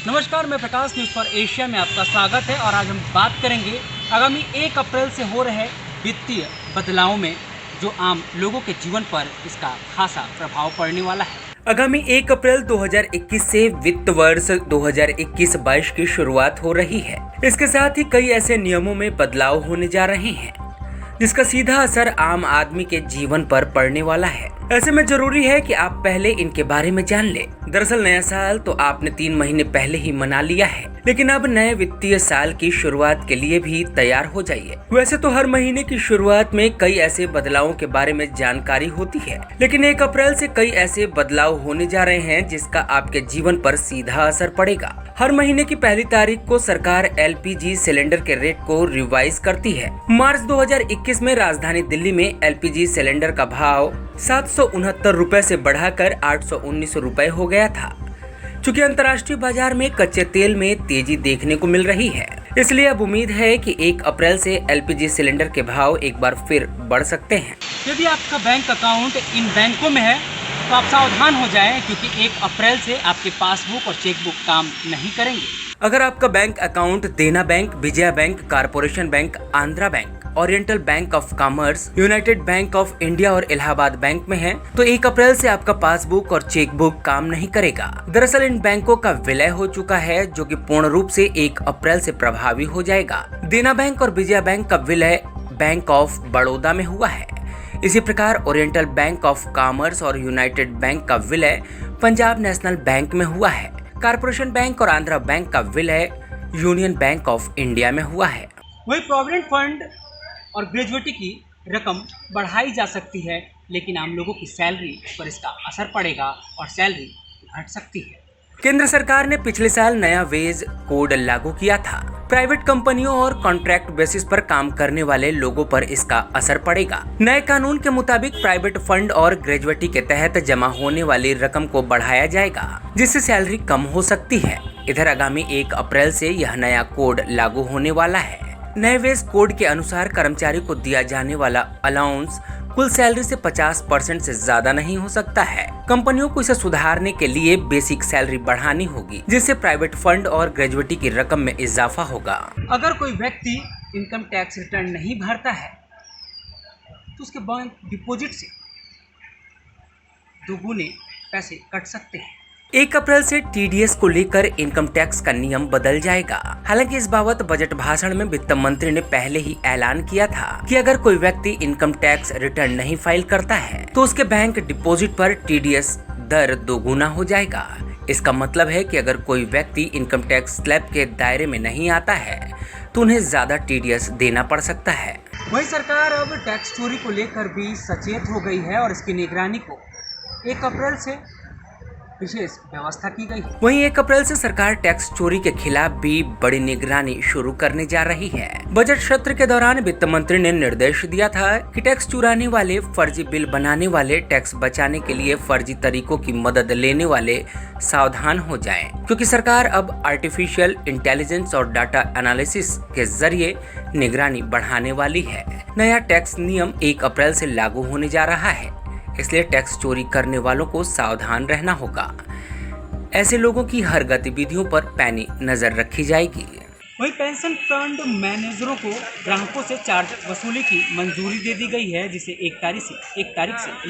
नमस्कार, मैं प्रकाश news for Asia में आपका स्वागत है और आज हम बात करेंगे आगामी 1 अप्रैल से हो रहे वित्तीय बदलाव में जो आम लोगों के जीवन पर इसका खासा प्रभाव पड़ने वाला है। आगामी 1 अप्रैल 2021 से वित्त वर्ष 2021-22 की शुरुआत हो रही है। इसके साथ ही कई ऐसे नियमों में बदलाव होने जा रहे हैं जिसका सीधा असर आम आदमी के जीवन पर पड़ने वाला है। ऐसे में जरूरी है कि आप पहले इनके बारे में जान लें। दरअसल नया साल तो आपने 3 महीने पहले ही मना लिया है, लेकिन अब नए वित्तीय साल की शुरुआत के लिए भी तैयार हो जाइए। वैसे तो हर महीने की शुरुआत में कई ऐसे बदलावों के बारे में जानकारी होती है, लेकिन 1 अप्रैल से कई ऐसे बदलाव होने जा रहे हैं जिसका आपके जीवन पर सीधा असर पड़ेगा। हर महीने की पहली तारीख को सरकार LPG सिलेंडर के रेट को रिवाइज करती है। मार्च 2021 में राजधानी दिल्ली में LPG सिलेंडर का भाव 769 रुपए से बढ़ाकर 819 रुपए हो गया था। चूँकि अंतर्राष्ट्रीय बाजार में कच्चे तेल में तेजी देखने को मिल रही है, इसलिए अब उम्मीद है कि 1 अप्रैल से LPG सिलेंडर के भाव एक बार फिर बढ़ सकते हैं। यदि आपका बैंक अकाउंट इन बैंकों में है तो आप सावधान हो जाएं, क्योंकि 1 अप्रैल से आपके पासबुक और चेकबुक काम नहीं करेंगे। अगर आपका बैंक अकाउंट देना bank, Vijaya bank, corporation bank, Andhra bank, oriental bank of commerce, United bank of India और इलाहाबाद बैंक में है तो 1 अप्रैल से आपका पासबुक और चेकबुक काम नहीं करेगा। दरअसल इन बैंकों का विलय हो चुका है, जो कि पूर्ण रूप से 1 अप्रैल से प्रभावी हो जाएगा। देना बैंक और विजया बैंक का विलय बैंक ऑफ बड़ौदा में हुआ है। इसी प्रकार ओरिएंटल बैंक ऑफ कॉमर्स और यूनाइटेड बैंक का विलय पंजाब नेशनल बैंक में हुआ है। कारपोरेशन बैंक और आंध्रा बैंक का विलय यूनियन बैंक ऑफ इंडिया में हुआ है। वही प्रोविडेंट फंड और ग्रेजुएटी की रकम बढ़ाई जा सकती है, लेकिन आम लोगों की सैलरी पर इसका असर पड़ेगा और सैलरी घट सकती है। केंद्र सरकार ने पिछले साल नया वेज कोड लागू किया था। प्राइवेट कंपनियों और कॉन्ट्रैक्ट बेसिस पर काम करने वाले लोगों पर इसका असर पड़ेगा। नए कानून के मुताबिक प्राइवेट फंड और ग्रेजुएटी के तहत जमा होने वाली रकम को बढ़ाया जाएगा, जिससे सैलरी कम हो सकती है। इधर आगामी 1 अप्रैल से यह नया कोड लागू होने वाला है। नए वेज कोड के अनुसार कर्मचारी को दिया जाने वाला अलाउंस कुल सैलरी से 50% से ज्यादा नहीं हो सकता है। कंपनियों को इसे सुधारने के लिए बेसिक सैलरी बढ़ानी होगी, जिससे प्राइवेट फंड और ग्रेजुएटी की रकम में इजाफा होगा। अगर कोई व्यक्ति इनकम टैक्स रिटर्न नहीं भरता है तो उसके बैंक डिपॉजिट से दोगुने पैसे कट सकते हैं। 1 अप्रैल से TDS को लेकर इनकम टैक्स का नियम बदल जाएगा। हालांकि इस बाबत बजट भाषण में वित्त मंत्री ने पहले ही ऐलान किया था कि अगर कोई व्यक्ति इनकम टैक्स रिटर्न नहीं फाइल करता है तो उसके बैंक डिपॉजिट पर TDS दर दोगुना हो जाएगा। इसका मतलब है कि अगर कोई व्यक्ति इनकम टैक्स स्लैब के दायरे में नहीं आता है तो उन्हें ज्यादा TDS देना पड़ सकता है। वही सरकार अब टैक्स चोरी को लेकर भी सचेत हो गई है और इसकी निगरानी को 1 अप्रैल से विशेष व्यवस्था की गई है। वहीं 1 अप्रैल से सरकार टैक्स चोरी के खिलाफ भी बड़ी निगरानी शुरू करने जा रही है। बजट सत्र के दौरान वित्त मंत्री ने निर्देश दिया था कि टैक्स चुराने वाले, फर्जी बिल बनाने वाले, टैक्स बचाने के लिए फर्जी तरीकों की मदद लेने वाले सावधान हो जाएं, क्योंकि सरकार अब आर्टिफिशियल इंटेलिजेंस और डाटा एनालिसिस के जरिए निगरानी बढ़ाने वाली है। नया टैक्स नियम 1 अप्रैल से लागू होने जा रहा है, इसलिए टैक्स चोरी करने वालों को सावधान रहना होगा। ऐसे लोगों की हर गतिविधियों पर पैनी नजर रखी जाएगी। वही पेंशन फंड मैनेजरों को ग्राहकों से चार्ज वसूली की मंजूरी दे दी गई है, जिसे 1 तारीख से